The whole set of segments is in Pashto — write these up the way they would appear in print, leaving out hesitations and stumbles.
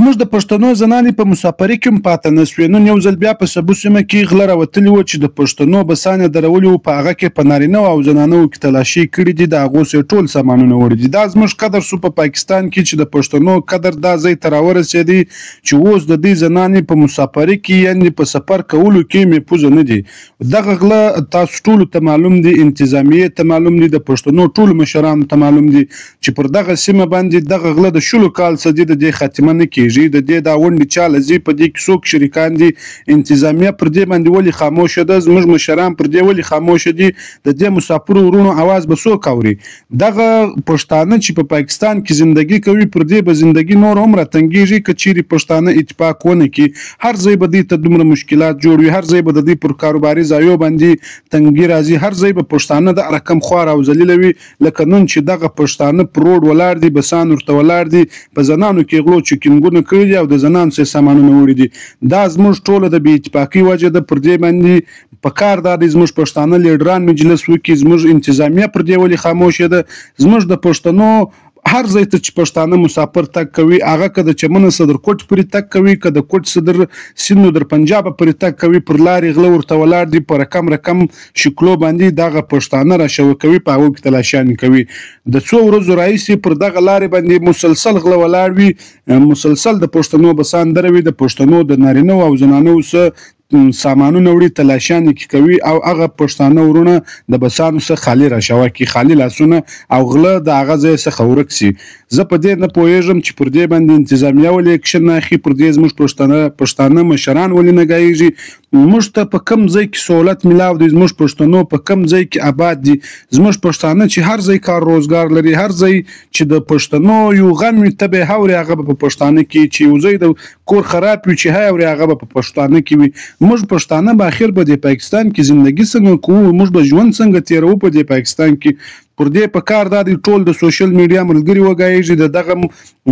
زموږ د پښتنو زنانې په مسافرۍ کې هم پاتې نه سوې. نن یو ځل بیا په سبو سیمه کې غله راوتلي وو چې د پښتنو بسان یې درولي وو، په هغه کې په نارینه او زنانو کې تلاشي کړي دي، د هغو څخه ټول سامانونه وړي دي. دا زموږ قدر سو په پاکستان کې چې د پښتنو قدر دا ځای ته راورسېدی چې اوس د دې زنانې په مسافرۍ کې یعنې په سفر کولو کې محفوظه نه دي. دغه غله تاسو ټولو ته معلوم دي، انتظامیې ته معلوم دي، د پښتنو ټولو مشرانو ته معلوم دي چې پر دغه سیمه باندې دغه غله د شلو کال څخه د دې خاتمه نه کېږي. د دې دا ونډې چا له ځي، په دې کې څوک شریکان دي، انتظامیه پر دې باندې ولې خاموشه ده، زموږ مشران پر دې ولې خاموشه دي، د دې مسافرو ورونو اواز به څوک اوري؟ دغه پښتانه چې په پاکستان کې زندگی کوي پر دې به زندگی نور هم راتنګېږي که چیرې پښتانه اتفاق ونه کړي. هر ځای به دې ته دومره مشکلات جوړ وي، هر ځای به د دې پر کاروباري ځایو باندې تنګي راځي، هر ځای به پښتانه د رقم خوار او ذلیله وي. لکه نن چې دغه پښتانه پر روډ ولاړ دي، بسان ورته ولاړ دي، په زنانو کې غلو چکینګونه کړي دي او د زنانو څخه سامانونه وړي دي. دا زموږ ټوله د بې اتفاقۍ وجه ده. پر دې باندې په کار دا دی زموږ پښتانه لیډران مجلس وکړي، زموږ انتظامیه پر دې ولې خاموشه ده. زموږ د پښتنو هر ځای ته چې پښتانه مسافر تګ کوي، هغه که د چمن صدر کوټ پورې تګ کوي، که د کوټ صدر سیند در پنجاب پورې تګ کوي، پر لارې غله ورته ولاړ دي، په رقم شکلو باندې دغه پښتانه راشوه کوي، په هغو کې تلاشیانې کوي. د څو ورځو راهیسې پر دغه لارې باندې مسلسل غله ولاړ وي، مسلسل د پښتنو بسان دروي، د پښتنو د نارینه او زنانو څه سامانونه وړي، تلاشیانې کې کوي او هغه پښتانه ورونه د بسانو څخه خالي راشوه کړي، خالي لاسونه او غله د هغه ځای څخه ورک سي. زه په دې نه پوهېږم چې پر دې باندې انتظامیه ولې اکشن نه اخلي، پر دې زموږ پښتانه مشران ولې نه ګایږي. موږ ته په کوم ځای کې سهولت میلاو دی، زموږ پښتنو په کوم ځای کې آباد دي، زموږ پښتانه چې هر ځای کار روزګار لري، هر ځای چې د پښتنو یو غم وي ته به هورې هغه به په پښتانه کې، چې یو ځای د کور خراب وي چې هورې هغه به په پښتانه کې وي. موږ پښتانه به اخر په دې پاکستان کې زندگی څنګه کوو، موږ به ژوند څنګه تیروو په دې پاکستان کې. پر دې په کار دا دی ټول د سوشل میډیا ملګري وګایږي، د دغه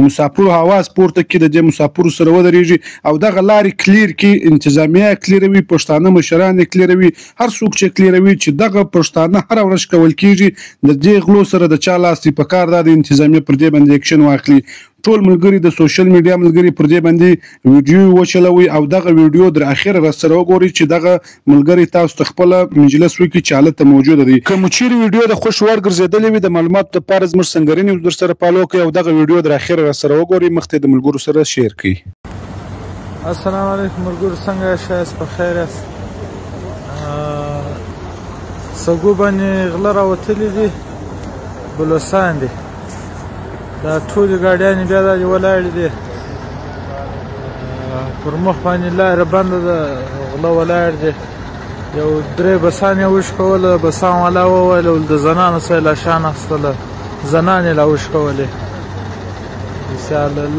مسافرو حواس پورته کړي، د دې مسافرو سره ودرېږي او دغه لارې کلیر کړي، انتظامیه کلیروي، پښتانه مشران یې کلیروي، هر څوک چې کلیروي چې دغه پښتانه هره ورځ کول کېږي د دې غلو سره د چا لاس دی. په کار دا د انتظامیه پر دې باندې اکشن واخلي. ټول ملګري د سوشل میډیا ملګري پر دې باندې ویډیو وچلوي او دغه ویډیو در اخره را سره وګورئ چې دغه ملګري تاسو ته خپله مجلس وکړي چې هلته موجوده دی. که مو چیرې ویډیو د خوښ وړ ګرځېدلې وي، د معلوماتو لپاره زموږ سنګرین نیوز در سره فالو کړئ او دغه ویډیو در اخره را سره وګورئ، مخکې د ملګرو سره شیر کړئ. السلام علیکم ملګرو، څنګه یاست؟ په خیر یاست؟ سګو باندې غله راوتلي دي، بلوڅان دي، دا ټولې ګاډیانې بیا داسې ولاړې دي، پر مخ باندې لاره بنده ده، غله ولاړ دي. یو درې بسان یې وشکوله، بسان والا وویل د زنانو څخه یې لاشان اخیستله، زنان یې لا وشکولې،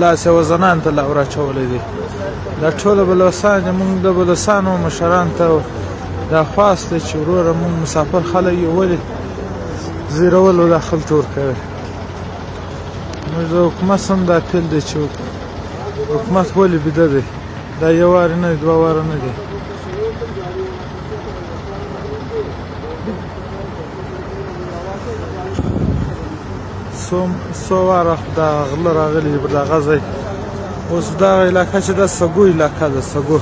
لاس یې زنانو ته لا وراچولی دي. دا ټوله بلوڅان دي. موږ د بلوڅانو مشرانو ته دا خواست دی چې وروره موږ مسافر خلک یې ولې زیرول او دا خلک تور کوي. موږ د حکومت سم دا اپیل دی چې حکومت ولې بیده دی، دا یو وار نه دی، دوه واره نه دی. څو واره دا غله راغلي دي پر دغه ځای. اوس دغه علاقه چې دا سګو علاقه ده، سګو